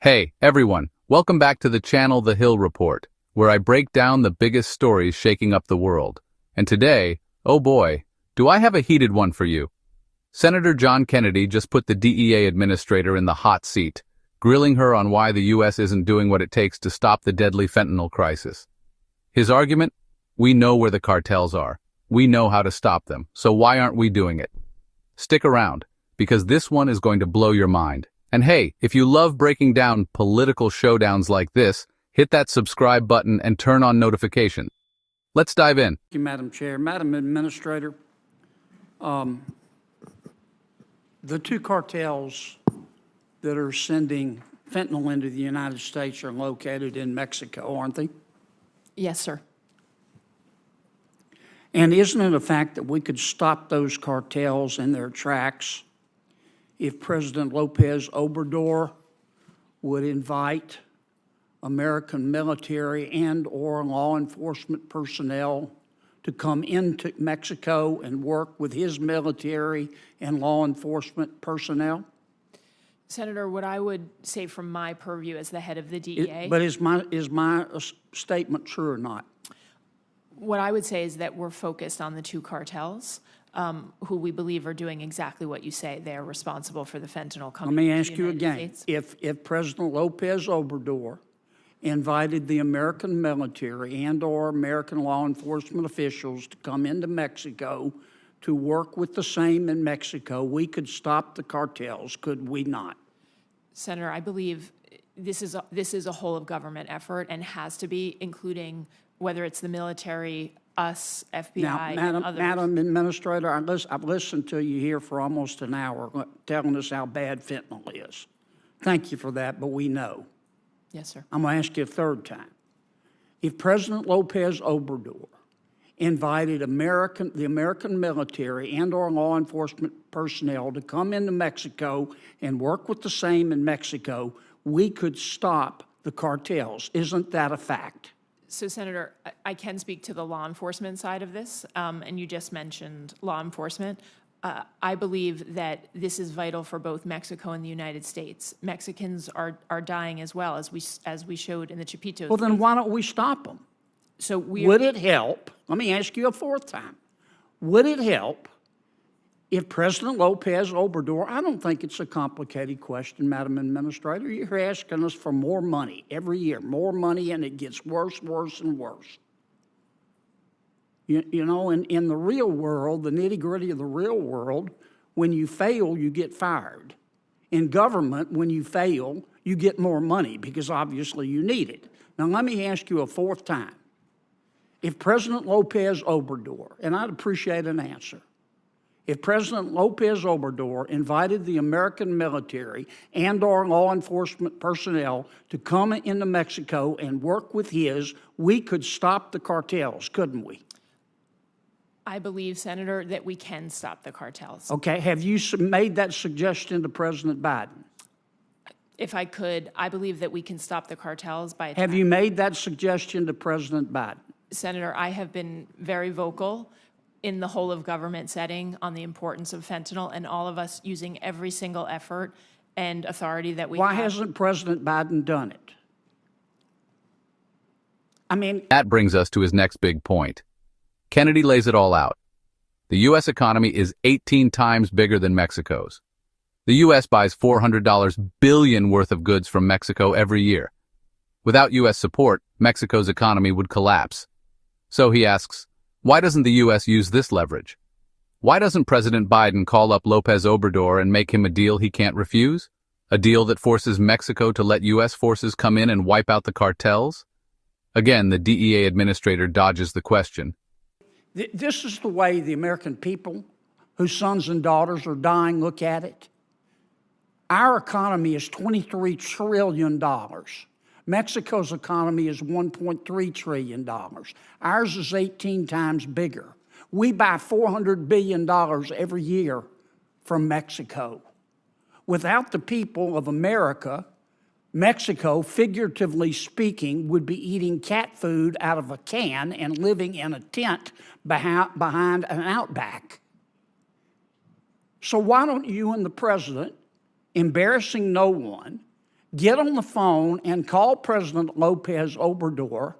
Hey, everyone, welcome back to the channel The Hill Report, where I break down the biggest stories shaking up the world. And today, oh boy, do I have a heated one for you. Senator John Kennedy just put the DEA administrator in the hot seat, grilling her on why the U.S. isn't doing what it takes to stop the deadly fentanyl crisis. His argument? We know where the cartels are. We know how to stop them, so why aren't we doing it? Stick around, because this one is going to blow your mind. And hey, if you love breaking down political showdowns like this, hit that subscribe button and turn on notifications. Let's dive in. Thank you, Madam Chair. Madam Administrator, the two cartels that are sending fentanyl into the United States are located in Mexico, aren't they? Yes, sir. And isn't it a fact that we could stop those cartels in their tracks if President Lopez Obrador would invite American military and/or law enforcement personnel to come into Mexico and work with his military and law enforcement personnel? Senator, what I would say from my purview as the head of the DEA. But is my statement true or not? What I would say is that we're focused on the two cartels, who we believe are doing exactly what you say. They're responsible for the fentanyl coming Let me into ask the you United again. States. If President Lopez Obrador invited the American military and/or American law enforcement officials to come into Mexico to work with the same in Mexico, we could stop the cartels, could we not? Senator, I believe this is a whole of government effort and has to be, including whether it's the military, us, FBI, Now, and others. Madam Administrator, I've listened to you here for almost an hour telling us how bad fentanyl is. Thank you for that, but we know. Yes, sir. I'm going to ask you a third time. If President Lopez Obrador invited the American military and/or law enforcement personnel to come into Mexico and work with the same in Mexico, we could stop the cartels. Isn't that a fact? So, Senator, I can speak to the law enforcement side of this, and you just mentioned law enforcement. I believe that this is vital for both Mexico and the United States. Mexicans are dying as well, as we showed in the Chapitos. Well, then why don't we stop them? So would it help? Let me ask you a fourth time. Would it help if President Lopez Obrador, I don't think it's a complicated question, Madam Administrator. You're asking us for more money every year, more money, and it gets worse, worse, and worse. You know, in the real world, the nitty-gritty of the real world, when you fail, you get fired. In government, when you fail, you get more money because obviously you need it. Now, let me ask you a fourth time. If President Lopez Obrador, and I'd appreciate an answer, if President Lopez Obrador invited the American military and/or law enforcement personnel to come into Mexico and work with his, we could stop the cartels, couldn't we? I believe, Senator, that we can stop the cartels. Okay, have you made that suggestion to President Biden? If I could, I believe that we can stop the cartels by... Have you made that suggestion to President Biden? Senator, I have been very vocal in the whole of government setting on the importance of fentanyl and all of us using every single effort and authority that we have. Why hasn't President Biden done it? I mean... That brings us to his next big point. Kennedy lays it all out. The U.S. economy is 18 times bigger than Mexico's. The U.S. buys $400 billion worth of goods from Mexico every year. Without U.S. support, Mexico's economy would collapse. So he asks, why doesn't the U.S. use this leverage? Why doesn't President Biden call up Lopez Obrador and make him a deal he can't refuse? A deal that forces Mexico to let U.S. forces come in and wipe out the cartels? Again, the DEA administrator dodges the question. This is the way the American people, whose sons and daughters are dying, look at it. Our economy is $23 trillion. Mexico's economy is $1.3 trillion. Ours is 18 times bigger. We buy $400 billion every year from Mexico. Without the people of America, Mexico, figuratively speaking, would be eating cat food out of a can and living in a tent behind an outback. So why don't you and the president, embarrassing no one, get on the phone and call President Lopez Obrador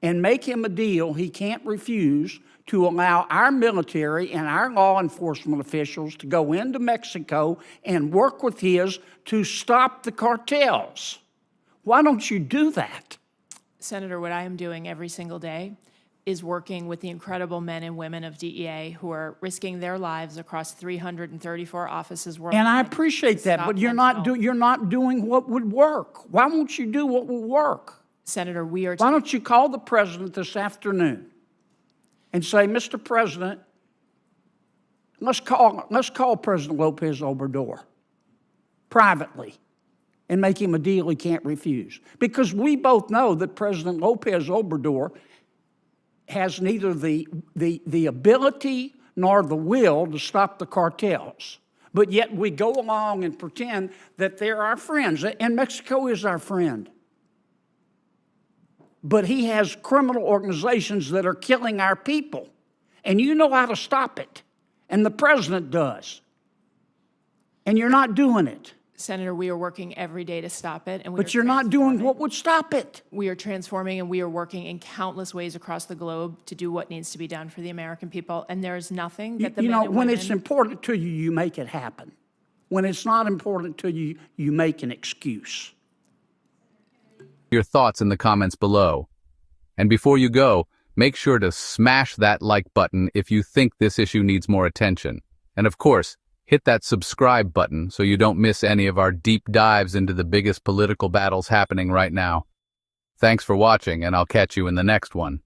and make him a deal he can't refuse to allow our military and our law enforcement officials to go into Mexico and work with his to stop the cartels. Why don't you do that? Senator, what I am doing every single day is working with the incredible men and women of DEA who are risking their lives across 334 offices worldwide. And I appreciate that, but you're not doing what would work. Why won't you do what will work? Senator, why don't you call the president this afternoon and say, Mr. President, let's call President Lopez Obrador privately and make him a deal he can't refuse. Because we both know that President Lopez Obrador has neither the ability nor the will to stop the cartels. But yet we go along and pretend that they're our friends, and Mexico is our friend. But he has criminal organizations that are killing our people. And you know how to stop it. And the president does. And you're not doing it. Senator, we are working every day to stop it. But you're not doing what would stop it. We are transforming, and we are working in countless ways across the globe to do what needs to be done for the American people. And there is nothing that the men and when women... it's important to you, you make it happen. When it's not important to you, you make an excuse. Your thoughts in the comments below. And before you go, make sure to smash that like button if you think this issue needs more attention. And of course, hit that subscribe button so you don't miss any of our deep dives into the biggest political battles happening right now. Thanks for watching, and I'll catch you in the next one.